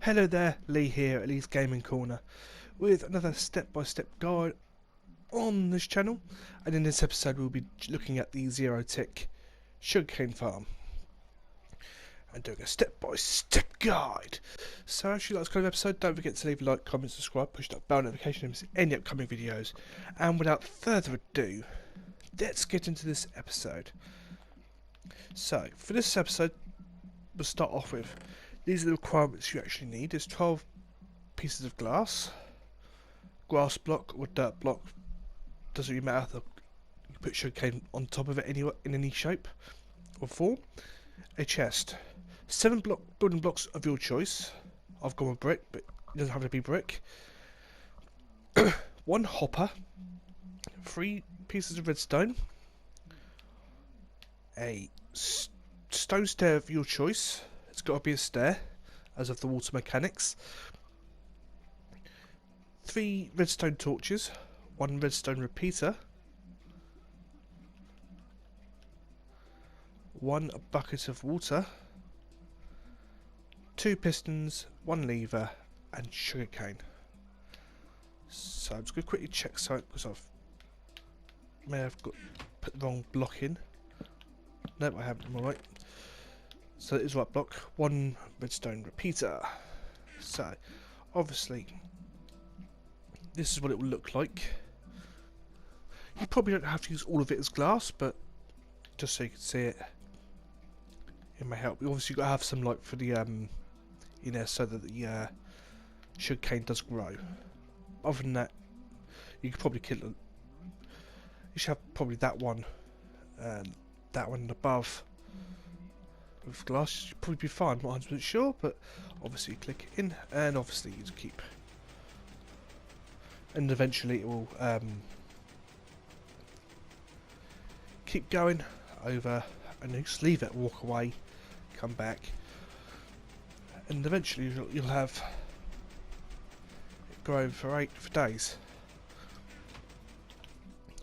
Hello there, Lee here at Lee's Gaming Corner with another step-by-step guide on this channel, and in this episode we'll be looking at the zero-tick sugarcane farm and doing a step-by-step guide. So if you like this kind of episode, don't forget to leave a like, comment, subscribe, push that bell notification to miss any upcoming videos, and without further ado, let's get into this episode. So for this episode we'll start off with these are the requirements you actually need. There's 12 pieces of glass, grass block or dirt block, doesn't really matter. You put sugarcane on top of it anywhere, in any shape or form. A chest, 7 building blocks of your choice. I've gone with brick, but it doesn't have to be brick. 1 hopper, 3 pieces of redstone, a stone stair of your choice. It's got to be a stair, as of the water mechanics. 3 redstone torches, 1 redstone repeater, 1 bucket of water, 2 pistons, 1 lever, and sugarcane. So I'm just going to quickly check something because may have put the wrong block in. Nope, I haven't. I'm alright. So it is right block, 1 redstone repeater. So obviously this is what it will look like. You probably don't have to use all of it as glass, but just so you can see it, it may help. You obviously got to have some light for the in there so that the sugarcane does grow. Other than that, you could probably kill it. You should have probably that one above with glass. You'd probably be fine. I'm not 100% sure, but obviously you click it in, and obviously you just keep, and eventually it will keep going over, and you just leave it, walk away, come back, and eventually you'll have it growing for days.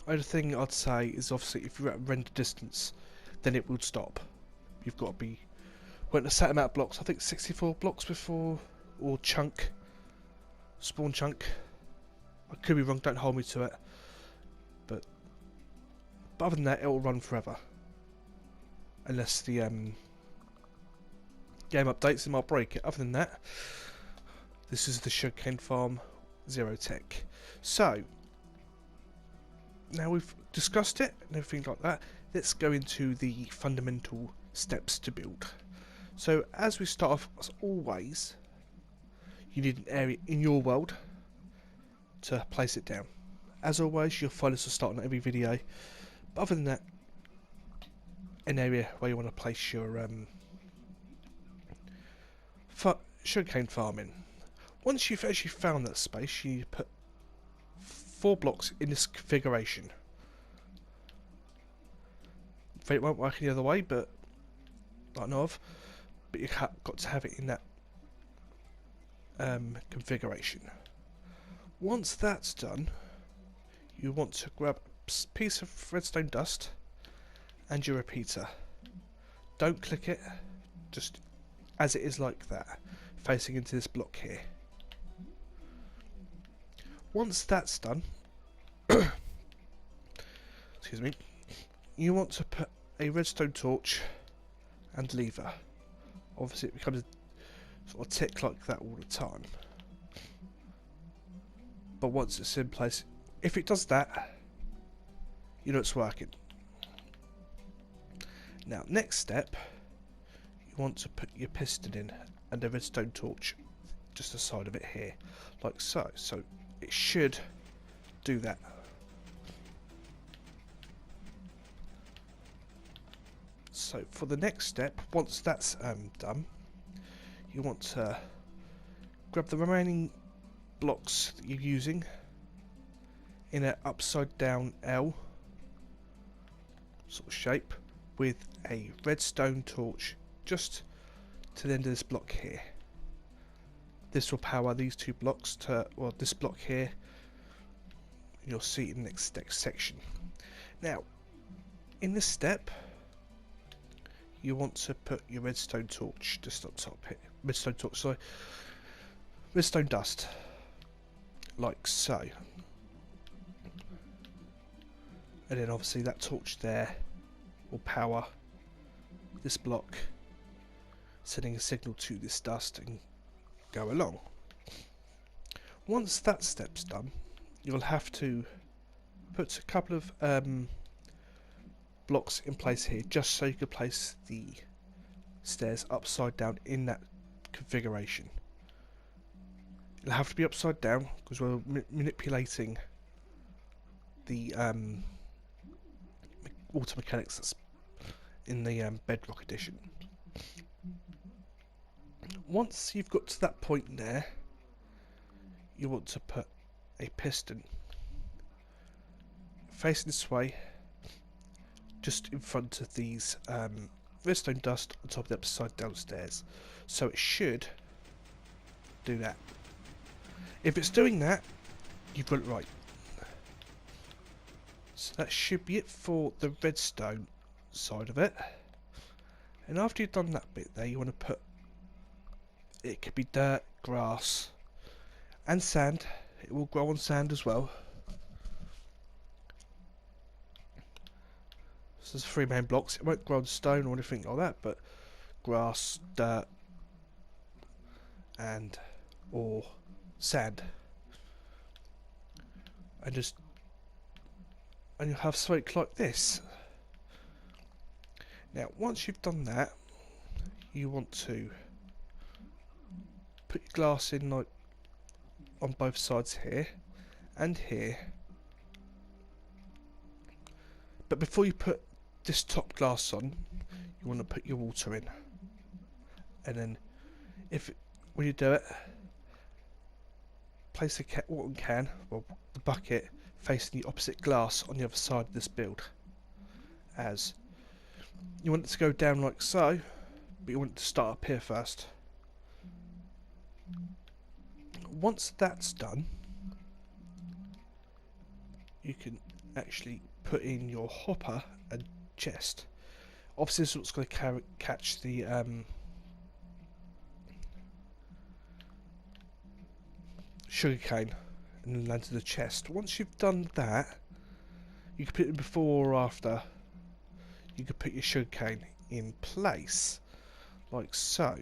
Only thing I'd say is obviously if you're at render distance, then it will stop. You've got to be went a set amount of blocks. I think 64 blocks before, or chunk, spawn chunk. I could be wrong. Don't hold me to it. But other than that, it will run forever, unless the game updates. It might break it. Other than that, this is the sugarcane farm zero tech. So now we've discussed it and everything like that, let's go into the fundamental steps to build. So as we start off, as always, you need an area in your world to place it down. As always, you'll find this will start on every video, but other than that, an area where you want to place your sugarcane farm in. Once you've actually found that space, you need to put 4 blocks in this configuration. It won't work any other way, but I know of. But you've got to have it in that configuration. Once that's done, you want to grab a piece of redstone dust and your repeater. Don't click it, just as it is like that, facing into this block here. Once that's done, excuse me, you want to put a redstone torch and lever. Obviously it becomes a sort of tick like that all the time, but once it's in place, if it does that, you know it's working. Now next step, you want to put your piston in and a redstone torch just the side of it here, like so. So it should do that. So for the next step, once that's done, you want to grab the remaining blocks that you're using in an upside down L sort of shape with a redstone torch just to the end of this block here. This will power these 2 blocks to, well, this block here. You'll see in the next section. Now, in this step, you want to put your redstone torch just on top here. Redstone torch, sorry. redstone dust, like so. And then obviously that torch there will power this block, sending a signal to this dust and go along. Once that step's done, you'll have to put a couple of blocks in place here, just so you can place the stairs upside down in that configuration. It'll have to be upside down because we're manipulating the auto mechanics that's in the Bedrock edition. Once you've got to that point there, you want to put a piston facing this way, just in front of these redstone dust on top of the upside down stairs. So it should do that. If it's doing that, you've got it right. So that should be it for the redstone side of it. And after you've done that bit there, you want to put, it could be dirt, grass and sand. It will grow on sand as well. So there's 3 main blocks. It won't grow on stone or anything like that, but grass, dirt and or sand. And you'll have something like this. Now once you've done that, you want to put your glass in like on both sides here and here. But before you put this top glass on, you want to put your water in. And then when you do it, place a water can, or the bucket, facing the opposite glass on the other side of this build. As you want it to go down like so, but you want it to start up here first. Once that's done, you can actually put in your hopper and chest. Obviously this is what's going to catch the sugarcane and then land in the chest. Once you've done that, you can put it before or after. You can put your sugarcane in place, like so.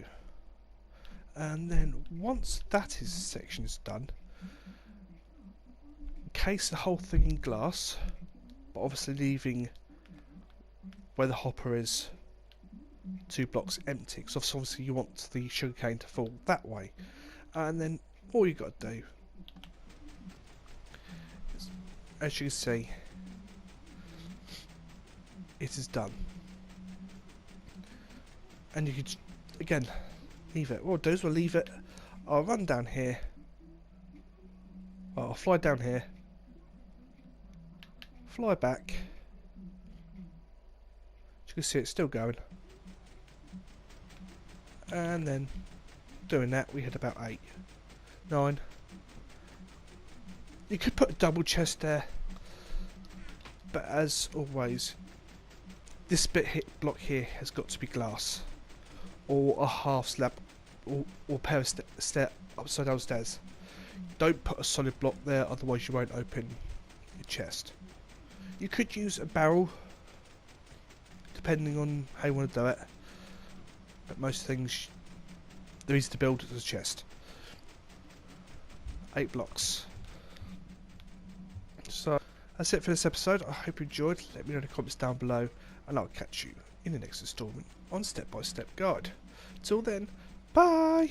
And then once that section is done, encase the whole thing in glass, but obviously leaving where the hopper is 2 blocks empty, because obviously you want the sugarcane to fall that way. And then all you got to do is, as you can see, it is done. And you can again leave it. What I'll do is we'll leave it. I'll run down here. Well, I'll fly down here, fly back. As you can see, it's still going. And then doing that, we hit about 8, 9. You could put a double chest there, but as always, this block here has got to be glass, or a half slab, or pair of upside down stairs. Don't put a solid block there, otherwise you won't open your chest. You could use a barrel, depending on how you want to do it, but most things they're easy to build as a chest. 8 blocks. So that's it for this episode. I hope you enjoyed. Let me know in the comments down below, and I'll catch you in the next installment on Step by Step Guide. Till then, bye!